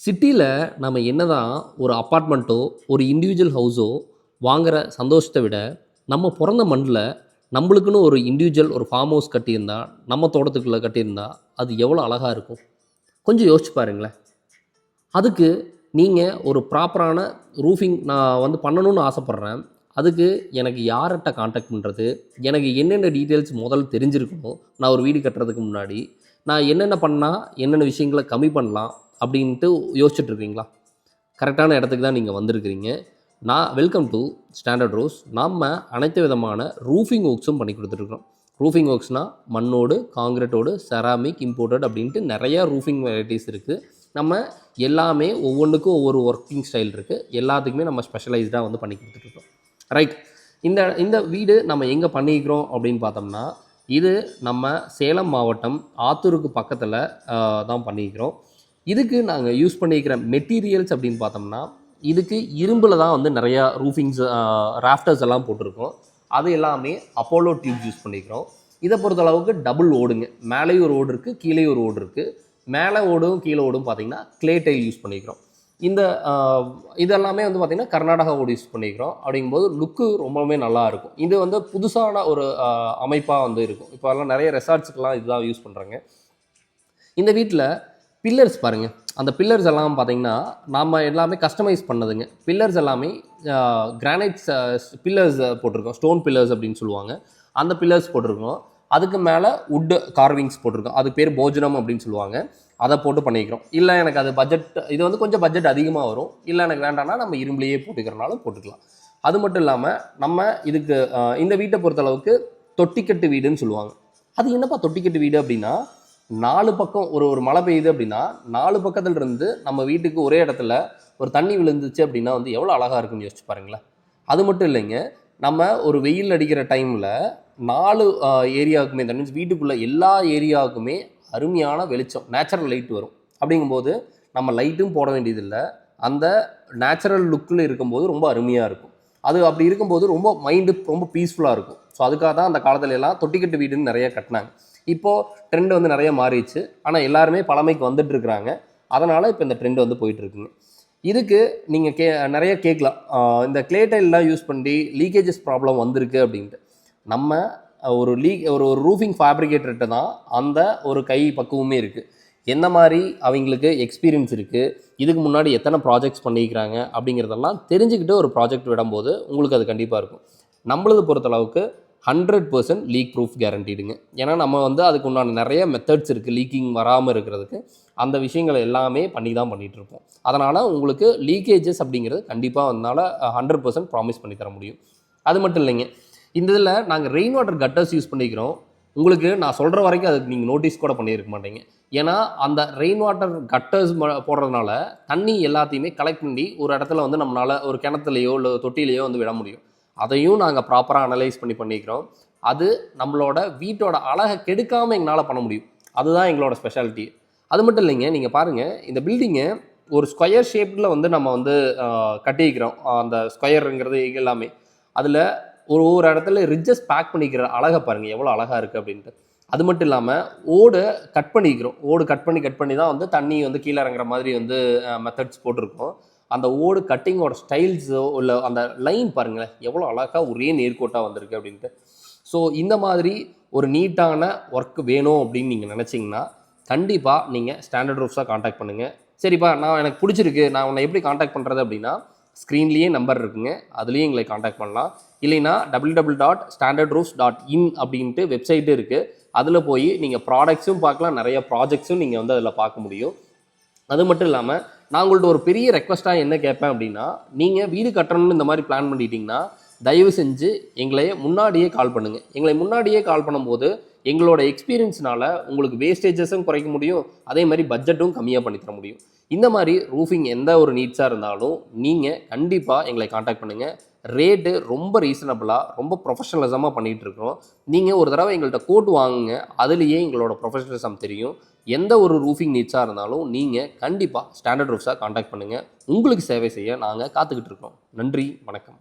சிட்டியில் நம்ம என்னதான் ஒரு அப்பார்ட்மெண்ட்டோ ஒரு இண்டிவிஜுவல் ஹவுஸோ வாங்குற சந்தோஷத்தை விட நம்ம பிறந்த மண்ணில் நம்மளுக்குன்னு ஒரு இண்டிவிஜுவல் ஒரு ஃபார்ம் ஹவுஸ் கட்டியிருந்தா நம்ம தோட்டத்துக்குள்ளே கட்டியிருந்தா அது எவ்வளோ அழகாக இருக்கும். கொஞ்சம் யோசிச்சு பாருங்களேன். அதுக்கு நீங்கள் ஒரு ப்ராப்பரான ரூஃபிங் நான் வந்து பண்ணணும்னு ஆசைப்பட்றேன். அதுக்கு எனக்கு யார்கிட்ட கான்டாக்ட் பண்ணுறது, எனக்கு என்னென்ன டீட்டெயில்ஸ் முதல்ல தெரிஞ்சிருக்கணும். நான் ஒரு வீடு கட்டுறதுக்கு முன்னாடி நான் என்னென்ன பண்ணால் என்னென்ன விஷயங்களை கம்மி பண்ணலாம் அப்படின்ட்டு யோசிச்சுட்ருக்கீங்களா? கரெக்டான இடத்துக்கு தான் நீங்கள் வந்திருக்கிறீங்க. நான் வெல்கம் டு ஸ்டாண்டர்ட் ரோஸ். நம்ம அனைத்து விதமான ரூஃபிங் ஒர்க்ஸும் பண்ணி கொடுத்துட்ருக்கோம். ரூஃபிங் ஒர்க்ஸ்னால் மண்ணோடு, காங்கிரீட்டோடு, செராமிக், இம்போர்ட்டட் அப்படின்ட்டு நிறையா ரூஃபிங் வெரைட்டிஸ் இருக்குது. நம்ம எல்லாமே ஒவ்வொன்றுக்கும் ஒவ்வொரு ஒர்க்கிங் ஸ்டைல் இருக்குது. எல்லாத்துக்குமே நம்ம ஸ்பெஷலைஸ்டாக வந்து பண்ணி கொடுத்துட்ருக்கோம். ரைட். இந்த இந்த வீடு நம்ம எங்கே பண்ணிக்கிறோம் அப்படின்னு பார்த்தோம்னா, இது நம்ம சேலம் மாவட்டம் ஆத்தூருக்கு பக்கத்தில் தான் பண்ணிக்கிறோம். இதுக்கு நாங்கள் யூஸ் பண்ணிக்கிற மெட்டீரியல்ஸ் அப்படின்னு பார்த்தோம்னா, இதுக்கு இரும்பில் தான் வந்து நிறையா ரூஃபிங்ஸ் ராஃப்டர்ஸ் எல்லாம் போட்டிருக்கோம். அது எல்லாமே அப்போலோ டியூப் யூஸ் பண்ணிக்கிறோம். இதை பொறுத்தளவுக்கு டபுள் ஓடுங்க. மேலேயும் ஒரு ஓடு இருக்குது, கீழேயும் ஒரு ஓடு இருக்குது. மேலே ஓடும் கீழே ஓடும் பார்த்திங்கன்னா க்ளே டைல் யூஸ் பண்ணிக்கிறோம். இந்த இதெல்லாமே வந்து பார்த்திங்கன்னா கர்நாடகா ஓடு யூஸ் பண்ணிக்கிறோம். அப்படிங்கும்போது லுக்கு ரொம்பவுமே நல்லாயிருக்கும். இது வந்து புதுசான ஒரு அமைப்பாக வந்து இருக்கும். இப்போ எல்லாம் நிறைய ரெசார்ட்ஸுக்கெல்லாம் இதுதான் யூஸ் பண்ணுறாங்க. இந்த வீட்டில் பில்லர்ஸ் பாருங்கள். அந்த பில்லர்ஸ் எல்லாம் பார்த்திங்கன்னா நாம் எல்லாமே கஸ்டமைஸ் பண்ணதுங்க. பில்லர்ஸ் எல்லாமே கிரானைட்ஸ் பில்லர்ஸ் போட்டிருக்கோம். ஸ்டோன் பில்லர்ஸ் அப்படின்னு சொல்லுவாங்க. அந்த பில்லர்ஸ் போட்டிருக்கோம். அதுக்கு மேலே வுட்டு கார்விங்ஸ் போட்டிருக்கோம். அது பேர் போஜனம் அப்படின்னு சொல்லுவாங்க. அதை போட்டு பண்ணிக்கிறோம். இல்லை எனக்கு அது பட்ஜெட், இது வந்து கொஞ்சம் பட்ஜெட் அதிகமாக வரும், இல்லை எனக்கு வேண்டாம்னா நம்ம இரும்புலையே போட்டுக்கிறனாலும் போட்டுக்கலாம். அது மட்டும் இல்லாமல் நம்ம இதுக்கு இந்த வீட்டை பொறுத்தளவுக்கு தொட்டிக்கட்டு வீடுன்னு சொல்லுவாங்க. அது என்னப்பா தொட்டிக்கட்டு வீடு அப்படின்னா, 4 பக்கம் ஒரு மழை பெய்யுது அப்படின்னா 4 பக்கத்துல இருந்து நம்ம வீட்டுக்கு ஒரே இடத்துல ஒரு தண்ணி விழுந்துச்சு அப்படின்னா வந்து எவ்வளோ அழகாக இருக்குன்னு யோசிச்சு பாருங்களேன். அது மட்டும் இல்லைங்க, நம்ம ஒரு வெயில் அடிக்கிற டைமில் 4 ஏரியாவுக்குமே, தட் மீன்ஸ் வீட்டுக்குள்ளே எல்லா ஏரியாவுக்குமே அருமையான வெளிச்சம், நேச்சுரல் லைட் வரும். அப்படிங்கும்போது நம்ம லைட்டும் போட வேண்டியதில்லை. அந்த நேச்சுரல் லுக்கில் இருக்கும்போது ரொம்ப அருமையாக இருக்கும். அது அப்படி இருக்கும்போது ரொம்ப மைண்டு ரொம்ப பீஸ்ஃபுல்லாக இருக்கும். ஸோ அதுக்காக தான் அந்த காலத்துல எல்லாம் தொட்டிக்கட்டு வீடுன்னு நிறைய கட்டினாங்க. இப்போது ட்ரெண்ட் வந்து நிறைய மாறிடுச்சு. ஆனால் எல்லாருமே பழமைக்கு வந்துட்டு இருக்கிறாங்க. அதனால் இப்போ இந்த ட்ரெண்ட் வந்து போயிட்டுருக்குங்க. இதுக்கு நீங்கள் நிறைய கேட்கலாம், இந்த க்ளே டைல்லாம் யூஸ் பண்ணி லீக்கேஜஸ் ப்ராப்ளம் வந்திருக்கு அப்படின்ட்டு. நம்ம ஒரு ரூஃபிங் ஃபேப்ரிகேட்டர்கிட்ட தான் அந்த ஒரு கை பக்குவமே இருக்குது. எந்த மாதிரி அவங்களுக்கு எக்ஸ்பீரியன்ஸ் இருக்குது, இதுக்கு முன்னாடி எத்தனை ப்ராஜெக்ட்ஸ் பண்ணிக்கிறாங்க அப்படிங்கிறதெல்லாம் தெரிஞ்சுக்கிட்டு ஒரு ப்ராஜெக்ட் விடும்போது உங்களுக்கு அது கண்டிப்பாக இருக்கும். நம்மளது பொறுத்தளவுக்கு 100% லீக் ப்ரூஃப் கேரண்டீடுங்க. ஏன்னா நம்ம வந்து அதுக்கு உண்டான நிறைய மெத்தட்ஸ் இருக்குது லீக்கிங் வராமல் இருக்கிறதுக்கு. அந்த விஷயங்கள் எல்லாமே பண்ணி தான் பண்ணிகிட்ருப்போம். அதனால் உங்களுக்கு லீக்கேஜஸ் அப்படிங்கிறது கண்டிப்பாக அதனால் 100% ப்ராமிஸ் பண்ணி தர முடியும். அது மட்டும் இல்லைங்க, இந்த இதில் நாங்கள் ரெயின் வாட்டர் கட்டர்ஸ் யூஸ் பண்ணிக்கிறோம். உங்களுக்கு நான் சொல்கிற வரைக்கும் அதுக்கு நீங்கள் நோட்டீஸ் கூட பண்ணியிருக்க மாட்டீங்க. ஏன்னா அந்த ரெயின் வாட்டர் கட்டர்ஸ் போடுறதுனால தண்ணி எல்லாத்தையுமே கலெக்ட் பண்ணி ஒரு இடத்துல வந்து நம்மளால் ஒரு கிணத்துலையோ இல்லை தொட்டிலையோ வந்து விட முடியும். அதையும் நாங்கள் ப்ராப்பராக அனலைஸ் பண்ணிக்கிறோம். அது நம்மளோட வீட்டோட அழகை கெடுக்காமல் எங்களால் பண்ண முடியும். அதுதான் எங்களோட ஸ்பெஷாலிட்டி. அது மட்டும் இல்லைங்க, நீங்கள் பாருங்கள், இந்த பில்டிங்கை ஒரு ஸ்கொயர் ஷேப்பில் வந்து நம்ம வந்து கட்டிக்கிறோம். அந்த ஸ்கொயருங்கிறது எல்லாமே அதில் ஒரு இடத்துல ரிட்ஜஸ் பேக் பண்ணிக்கிற அழகை பாருங்கள் எவ்வளோ அழகாக இருக்குது அப்படின்ட்டு. அது மட்டும் இல்லாமல் ஓடு கட் பண்ணிக்கிறோம். ஓடு கட் பண்ணி தான் வந்து தண்ணி வந்து கீழே இறங்குற மாதிரி வந்து மெத்தட்ஸ் போட்டிருக்கோம். அந்த ஓடு கட்டிங்கோட ஸ்டைல்ஸோ இல்லை அந்த லைன் பாருங்களேன் எவ்வளோ அழகாக ஒரே நேர்கோட்டாக வந்திருக்கு அப்படின்ட்டு. ஸோ இந்த மாதிரி ஒரு நீட்டான ஒர்க் வேணும் அப்படின்னு நீங்கள் நினச்சிங்கன்னா கண்டிப்பாக நீங்கள் ஸ்டாண்டர்ட் ரூஃப்ஸாக காண்டாக்ட் பண்ணுங்கள். சரிப்பா, எனக்கு பிடிச்சிருக்கு, நான் உன்னை எப்படி காண்டாக்ட் பண்ணுறது அப்படின்னா, ஸ்க்ரீன்லேயே நம்பர் இருக்குங்க, அதுலேயும் எங்களை காண்டாக்ட் பண்ணலாம். இல்லைன்னா www.standardroofs.in அப்படின்ட்டு வெப்சைட்டு இருக்குது. அதில் போய் நீங்கள் ப்ராடக்ட்ஸும் பார்க்கலாம், நிறைய ப்ராஜெக்ட்ஸும் நீங்கள் வந்து அதில் பார்க்க முடியும். அது மட்டும் இல்லாமல் நான் உங்கள்ட்ட ஒரு பெரிய ரெக்வஸ்ட்டாக என்ன கேட்பேன் அப்படின்னா, நீங்கள் வீடு கட்டணும்னு இந்த மாதிரி பிளான் பண்ணிட்டீங்கன்னா தயவு செஞ்சு எங்களை முன்னாடியே கால் பண்ணுங்கள். எங்களை முன்னாடியே கால் பண்ணும்போது எங்களோட எக்ஸ்பீரியன்ஸ்னால உங்களுக்கு வேஸ்டேஜஸும் குறைக்க முடியும், அதே மாதிரி பட்ஜெட்டும் கம்மியாக பண்ணி தர முடியும். இந்த மாதிரி ரூஃபிங் எந்த ஒரு நீட்ஸாக இருந்தாலும் நீங்கள் கண்டிப்பாக எங்களை காண்டாக்ட் பண்ணுங்கள். ரேட்டு ரொம்ப ரீசனபிளாக ரொம்ப ப்ரொஃபஷனலிசமாக பண்ணிகிட்ருக்கோம். நீங்கள் ஒரு தடவை எங்கள்கிட்ட கோட் வாங்குங்க, அதுலேயே எங்களோட ப்ரொஃபஷனலிசம் தெரியும். எந்த ஒரு ரூஃபிங் நீட்ஸாக இருந்தாலும் நீங்கள் கண்டிப்பாக ஸ்டாண்டர்ட் ரூஃப்ஸாக காண்டாக்ட் பண்ணுங்கள். உங்களுக்கு சேவை செய்ய நாங்கள் காத்துக்கிட்டு இருக்கோம். நன்றி, வணக்கம்.